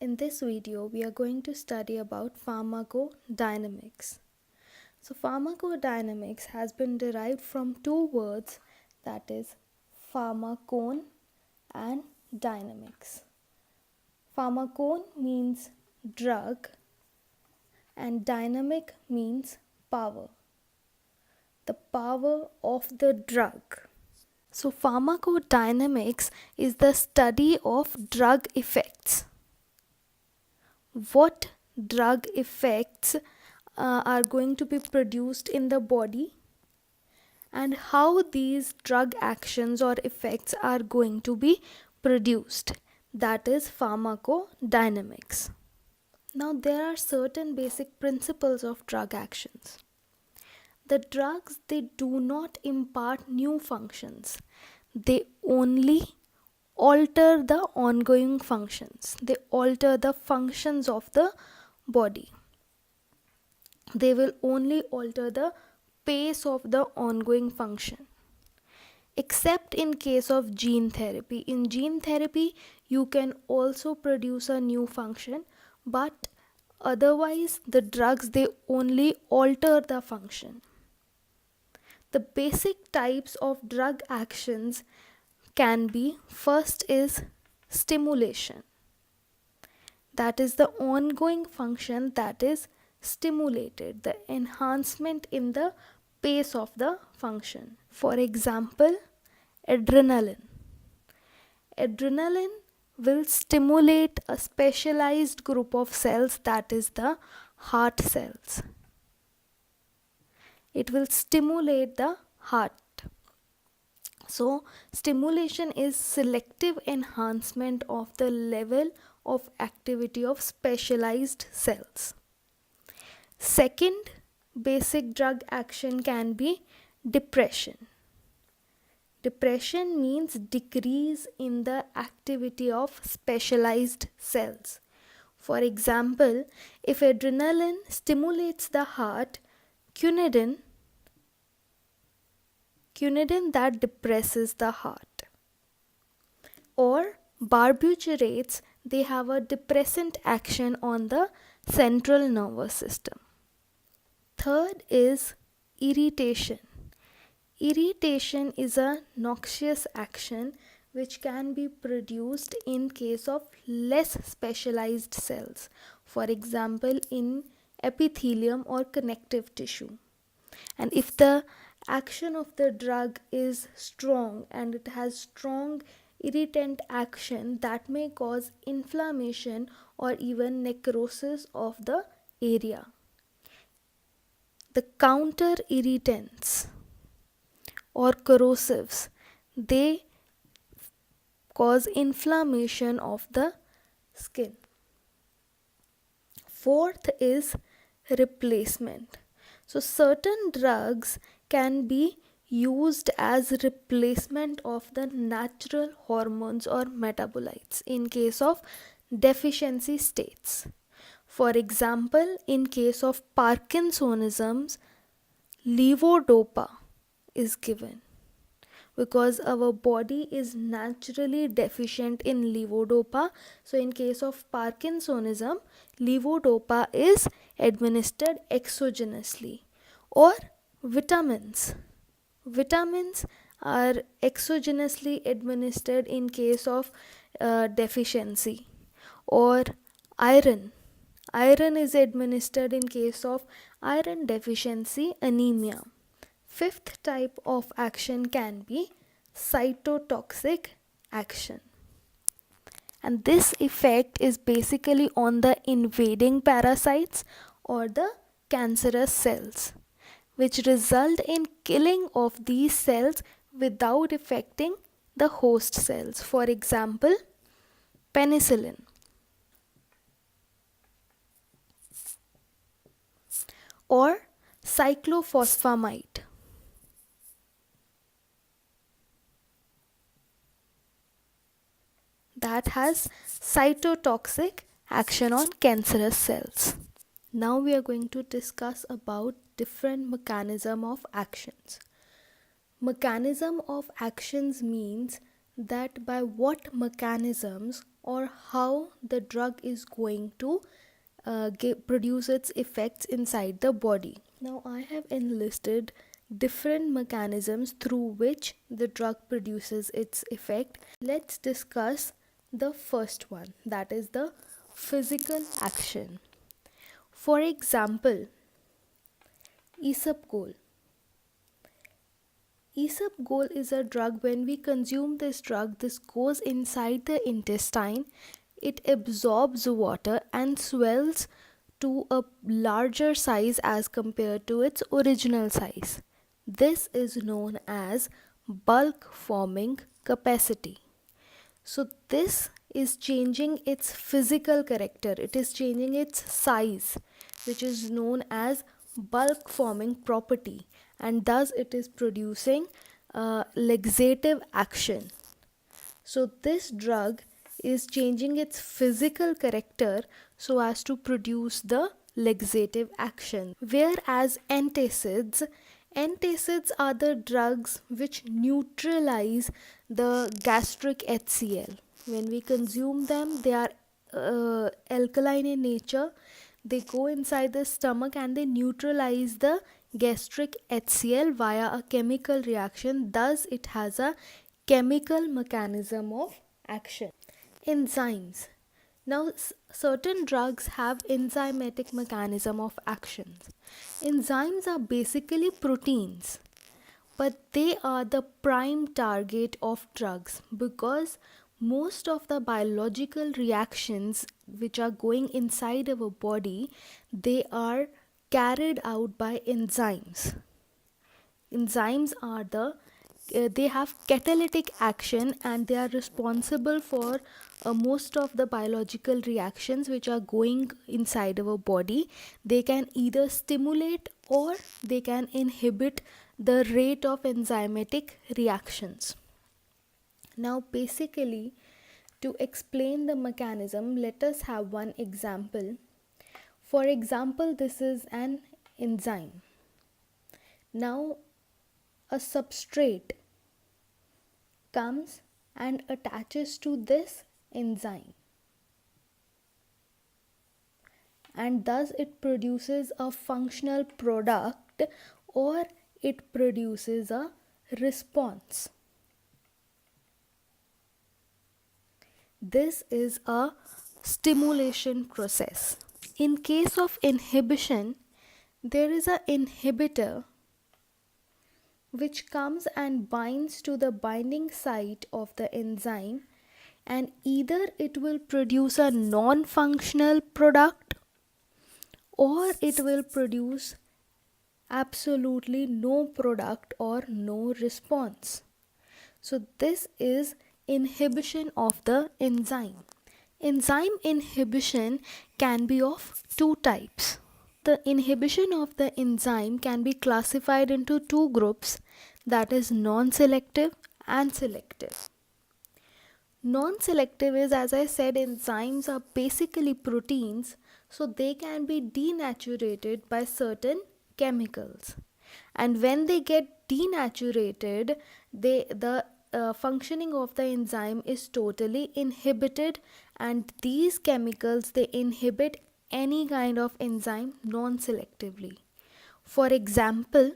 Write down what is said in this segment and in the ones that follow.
In this video, we are going to study about pharmacodynamics. So pharmacodynamics has been derived from two words, that is pharmakon and dynamics. Pharmakon means drug and dynamic means power. The power of the drug. So pharmacodynamics is the study of drug effects. What drug effects are going to be produced in the body and how these drug actions or effects are going to be produced. That is pharmacodynamics. Now there are certain basic principles of drug actions. The drugs, they do not impart new functions. They only alter the ongoing functions. They alter the functions of the body. They will only alter the pace of the ongoing function. Except in case of gene therapy. In gene therapy, you can also produce a new function, but otherwise the drugs, they only alter the function. The basic types of drug actions can be, first is stimulation. That is the ongoing function that is stimulated, the enhancement in the pace of the function. For example, adrenaline. Adrenaline will stimulate a specialized group of cells, that is the heart cells. It will stimulate the heart. So, stimulation is selective enhancement of the level of activity of specialized cells. Second basic drug action can be depression. Depression means decrease in the activity of specialized cells. For example, if adrenaline stimulates the heart, quinidine that depresses the heart. Or barbiturates, they have a depressant action on the central nervous system. Third is irritation. Irritation is a noxious action which can be produced in case of less specialized cells. For example, in epithelium or connective tissue. And if the action of the drug is strong and it has strong irritant action, that may cause inflammation or even necrosis of the area. The counter irritants or corrosives, they cause inflammation of the skin. Fourth is replacement. So certain drugs can be used as replacement of the natural hormones or metabolites in case of deficiency states. For example, in case of Parkinsonism, levodopa is given because our body is naturally deficient in levodopa. So in case of Parkinsonism, levodopa is administered exogenously. Or vitamins. Vitamins are exogenously administered in case of deficiency. Or iron. Iron is administered in case of iron deficiency anemia. Fifth type of action can be cytotoxic action. And this effect is basically on the invading parasites or the cancerous cells, which result in killing of these cells without affecting the host cells. For example, penicillin. Or cyclophosphamide. That has cytotoxic action on cancerous cells. Now we are going to discuss about different mechanism of actions. Mechanism of actions means that by what mechanisms or how the drug is going to produce its effects inside the body. Now, I have enlisted different mechanisms through which the drug produces its effect. Let's discuss the first one, that is the physical action. For example, isabgol. Isabgol is a drug. When we consume this drug, this goes inside the intestine, it absorbs water and swells to a larger size as compared to its original size. This is known as bulk forming capacity. So this is changing its physical character, it is changing its size, which is known as bulk forming property, and thus it is producing laxative action. So this drug is changing its physical character so as to produce the laxative action. Whereas antacids are the drugs which neutralize the gastric HCl. When we consume them, they are alkaline in nature. They go inside the stomach and they neutralize the gastric HCl via a chemical reaction. Thus, it has a chemical mechanism of action. Enzymes. Now, certain drugs have enzymatic mechanism of actions. Enzymes are basically proteins, but they are the prime target of drugs because most of the biological reactions which are going inside our body, they are carried out by enzymes. Enzymes are they have catalytic action and they are responsible for most of the biological reactions which are going inside our body. They can either stimulate or they can inhibit the rate of enzymatic reactions. Now, basically, to explain the mechanism, let us have one example. For example, this is an enzyme. Now, a substrate comes and attaches to this enzyme, and thus it produces a functional product or it produces a response. This is a stimulation process. In case of inhibition, there is an inhibitor which comes and binds to the binding site of the enzyme, and either it will produce a non-functional product or it will produce absolutely no product or no response. So this is inhibition of the enzyme. Enzyme inhibition can be of two types. The inhibition of the enzyme can be classified into two groups, that is non-selective and selective. Non-selective is, as I said, enzymes are basically proteins, so they can be denaturated by certain chemicals. And when they get denaturated, the functioning of the enzyme is totally inhibited, and these chemicals, they inhibit any kind of enzyme non-selectively. For example,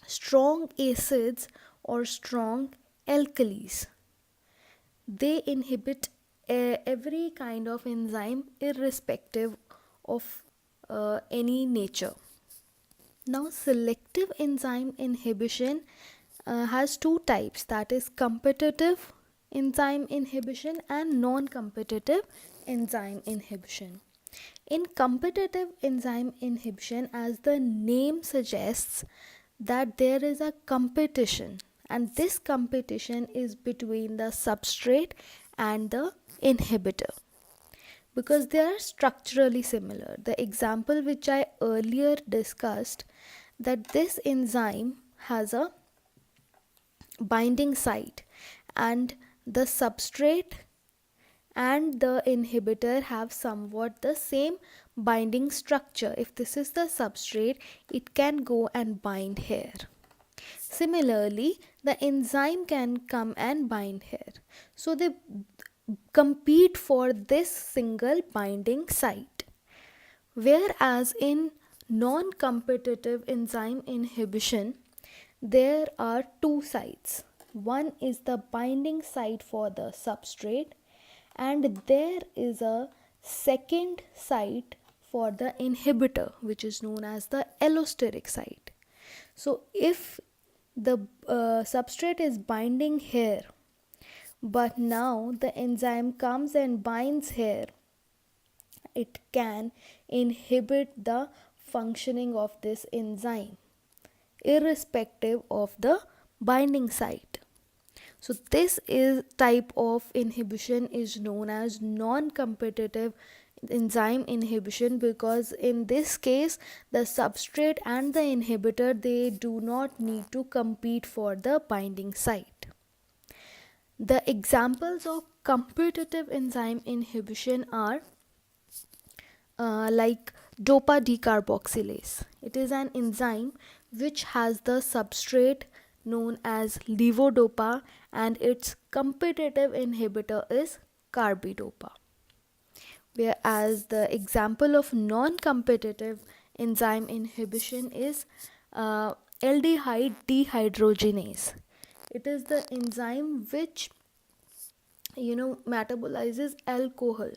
strong acids or strong alkalis, they inhibit every kind of enzyme irrespective of any nature. Now, selective enzyme inhibition has two types, that is competitive enzyme inhibition and non-competitive enzyme inhibition. In competitive enzyme inhibition, as the name suggests, that there is a competition, and this competition is between the substrate and the inhibitor because they are structurally similar. The example which I earlier discussed, that this enzyme has a binding site and the substrate and the inhibitor have somewhat the same binding structure. If this is the substrate, it can go and bind here. Similarly, the enzyme can come and bind here. So compete for this single binding site. Whereas in non-competitive enzyme inhibition, there are two sites. One is the binding site for the substrate, and there is a second site for the inhibitor, which is known as the allosteric site. So if the substrate is binding here, but now the enzyme comes and binds here, it can inhibit the functioning of this enzyme irrespective of the binding site. So this is type of inhibition is known as non-competitive enzyme inhibition, because in this case the substrate and the inhibitor, they do not need to compete for the binding site. The examples of competitive enzyme inhibition are like dopa decarboxylase. It is an enzyme which has the substrate known as levodopa, and its competitive inhibitor is carbidopa. Whereas the example of non-competitive enzyme inhibition is aldehyde dehydrogenase. It is the enzyme which metabolizes alcohol,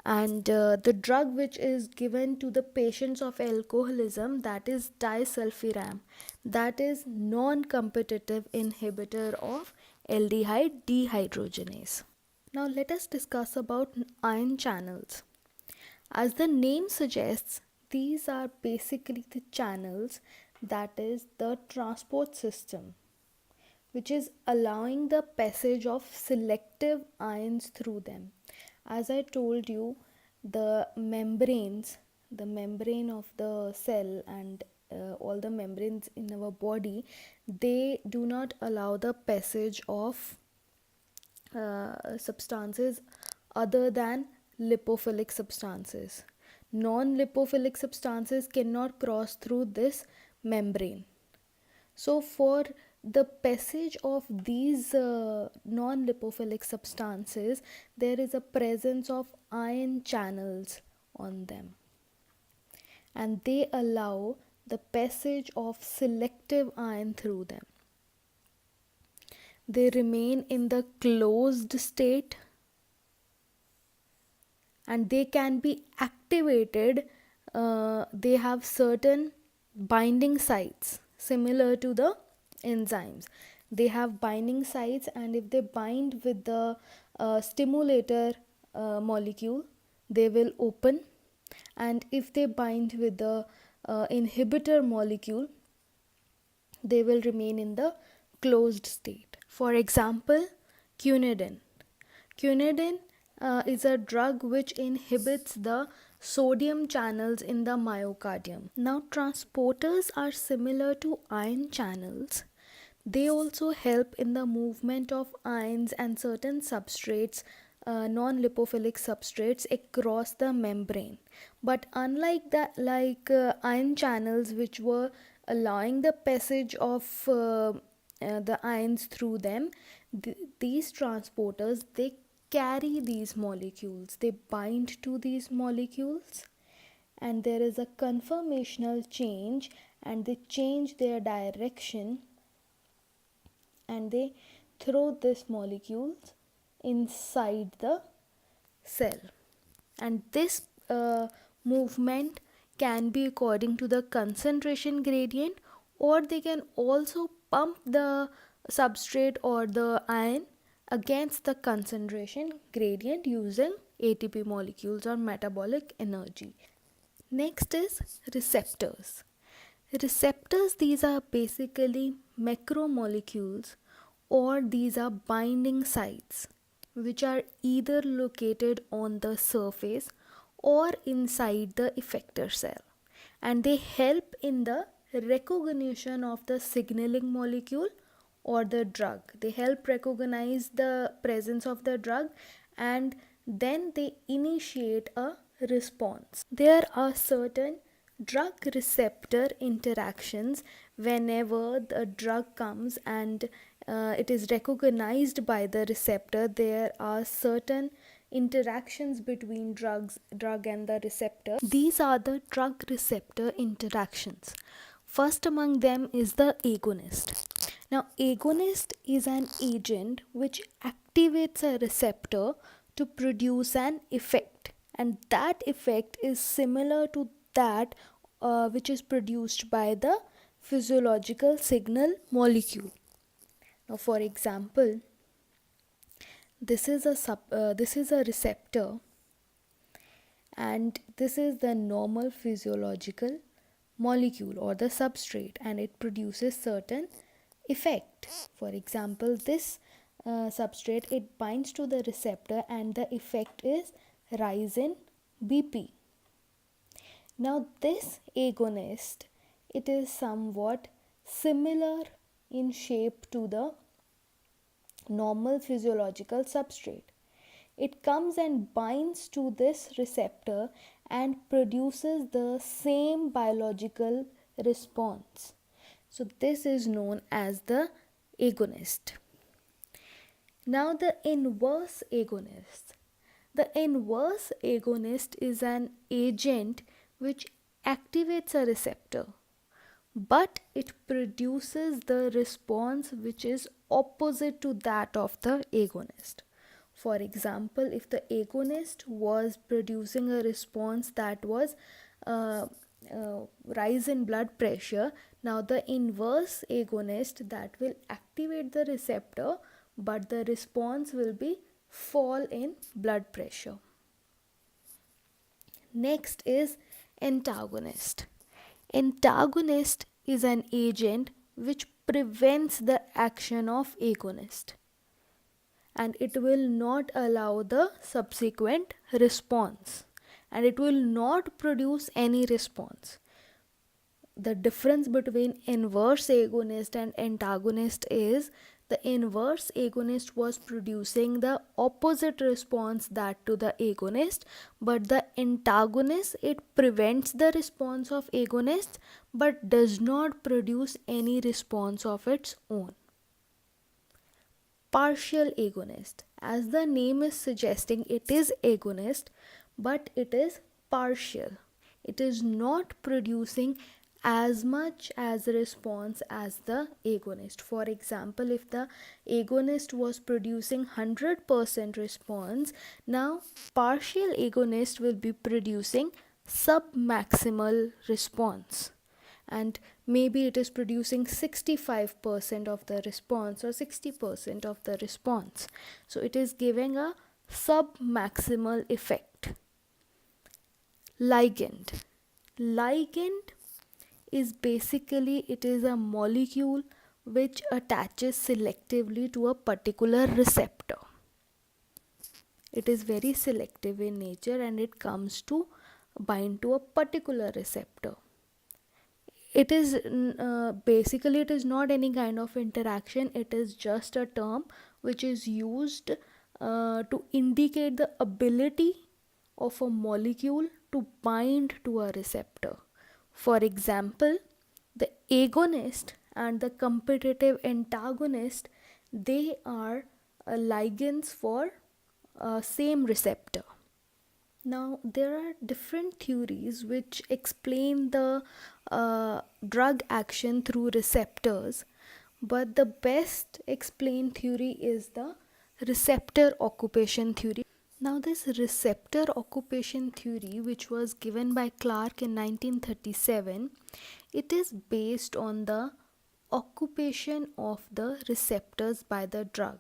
and the drug which is given to the patients of alcoholism, that is disulfiram, that is non-competitive inhibitor of aldehyde dehydrogenase. Now let us discuss about ion channels. As the name suggests, these are basically the channels, that is the transport system, which is allowing the passage of selective ions through them. As I told you, the membrane of the cell and all the membranes in our body, they do not allow the passage of substances other than lipophilic substances. Non-lipophilic substances cannot cross through this membrane. So for the passage of these non-lipophilic substances, there is a presence of ion channels on them, and they allow the passage of selective ion through them. They remain in the closed state, and they can be activated. They have certain binding sites similar to the enzymes. They have binding sites, and if they bind with the stimulator molecule, they will open, and if they bind with the inhibitor molecule, they will remain in the closed state. For example, quinidine. Quinidine is a drug which inhibits the sodium channels in the myocardium. Now, transporters are similar to ion channels. They also help in the movement of ions and certain substrates, non-lipophilic substrates, across the membrane. But unlike that, ion channels, which were allowing the passage of the ions through them, these transporters, they carry these molecules, they bind to these molecules, and there is a conformational change, and they change their direction, and they throw these molecules inside the cell. And this movement can be according to the concentration gradient, or they can also pump the substrate or the ion against the concentration gradient using ATP molecules or metabolic energy. Next is receptors. Receptors, these are basically macromolecules, or these are binding sites which are either located on the surface or inside the effector cell, and they help in the recognition of the signaling molecule or the drug. They help recognize the presence of the drug, and then they initiate a response. There are certain drug receptor interactions whenever the drug comes and it is recognized by the receptor, there are certain interactions between drug and the receptor. These are the drug receptor interactions. First among them is the agonist. Now, agonist is an agent which activates a receptor to produce an effect, and that effect is similar to that which is produced by the physiological signal molecule. Now, for example, this is a receptor, and this is the normal physiological molecule or the substrate, and it produces certain effect. For example, this substrate, it binds to the receptor, and the effect is rise in BP. Now, this agonist, it is somewhat similar in shape to the normal physiological substrate. It comes and binds to this receptor and produces the same biological response. So this is known as the agonist. Now, the inverse agonist. The inverse agonist is an agent which activates a receptor, but it produces the response which is opposite to that of the agonist. For example, if the agonist was producing a response that was rise in blood pressure, now the inverse agonist, that will activate the receptor, but the response will be fall in blood pressure. Next is antagonist. Antagonist is an agent which prevents the action of agonist, and it will not allow the subsequent response, and it will not produce any response. The difference between inverse agonist and antagonist is the inverse agonist was producing the opposite response that to the agonist, but the antagonist, it prevents the response of agonist but does not produce any response of its own. Partial agonist. As the name is suggesting, it is agonist, but it is partial. It is not producing as much as a response as the agonist. For example, if the agonist was producing 100% response, now partial agonist will be producing submaximal response, and maybe it is producing 65% of the response or 60% of the response. So it is giving a submaximal effect. Ligand is basically, it is a molecule which attaches selectively to a particular receptor. It is very selective in nature, and it comes to bind to a particular receptor. It is basically, it is not any kind of interaction. It is just a term which is used to indicate the ability of a molecule to bind to a receptor. For example, the agonist and the competitive antagonist, they are ligands for same receptor. Now, there are different theories which explain the drug action through receptors, but the best explained theory is the receptor occupation theory. Now, this receptor occupation theory, which was given by Clark in 1937, it is based on the occupation of the receptors by the drug.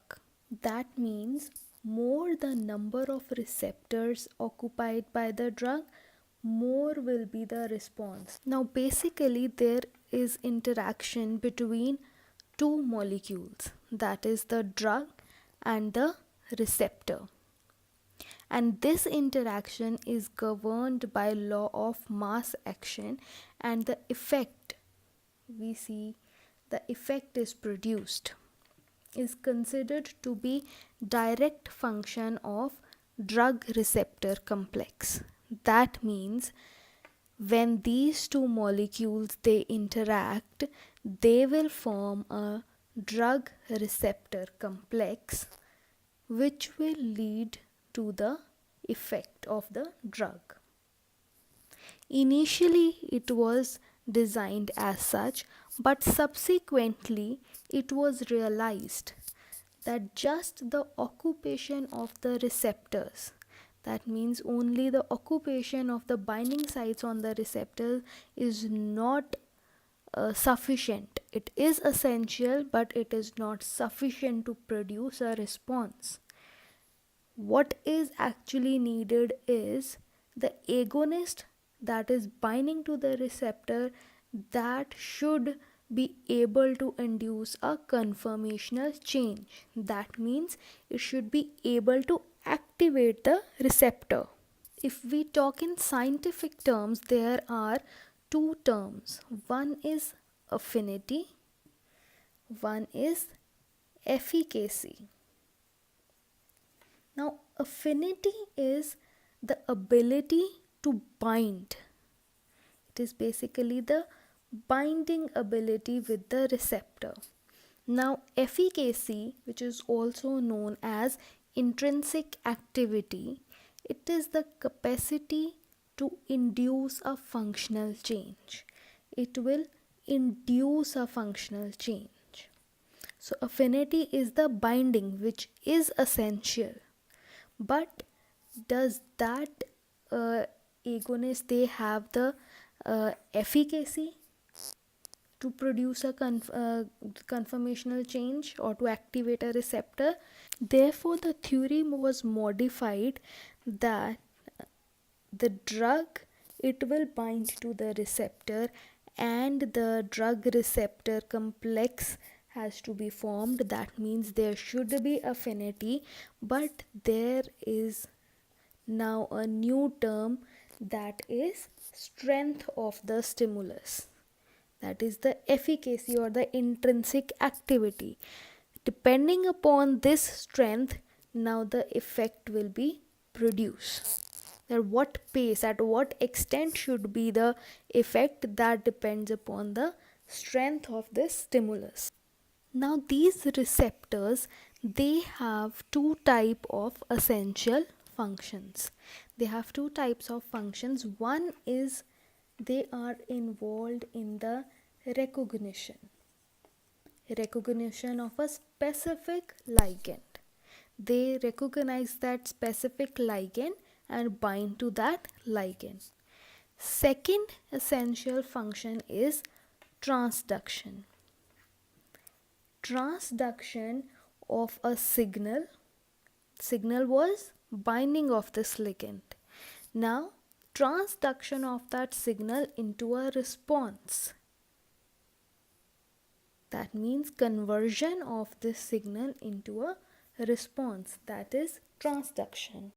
That means more the number of receptors occupied by the drug, more will be the response. Now, basically, there is interaction between two molecules, that is the drug and the receptor. And this interaction is governed by law of mass action, and the effect, we see the effect is produced, is considered to be direct function of drug receptor complex. That means when these two molecules they interact, they will form a drug receptor complex, which will lead to the effect of the drug. Initially, it was designed as such, but subsequently, it was realized that just the occupation of the receptors, that means only the occupation of the binding sites on the receptor, is not sufficient. It is essential, but it is not sufficient to produce a response. What is actually needed is the agonist that is binding to the receptor that should be able to induce a conformational change. That means it should be able to activate the receptor. If we talk in scientific terms, there are two terms. One is affinity, one is efficacy. Now, affinity is the ability to bind. It is basically the binding ability with the receptor. Now, efficacy, which is also known as intrinsic activity, it is the capacity to induce a functional change. It will induce a functional change. So, affinity is the binding, which is essential. But does that agonist, they have the efficacy to produce a conformational change or to activate a receptor? Therefore, the theory was modified that the drug, it will bind to the receptor and the drug receptor complex has to be formed. That means there should be affinity, but there is now a new term, that is strength of the stimulus. That is the efficacy or the intrinsic activity. Depending upon this strength, now the effect will be produced. At what pace, at what extent should be the effect, that depends upon the strength of this stimulus. Now these receptors, they have two types of essential functions. They have two types of functions. One is they are involved in the recognition of a specific ligand. They recognize that specific ligand and bind to that ligand. Second essential function is transduction. Transduction of a signal was binding of this ligand. Now transduction of that signal into a response. That means conversion of this signal into a response, that is transduction.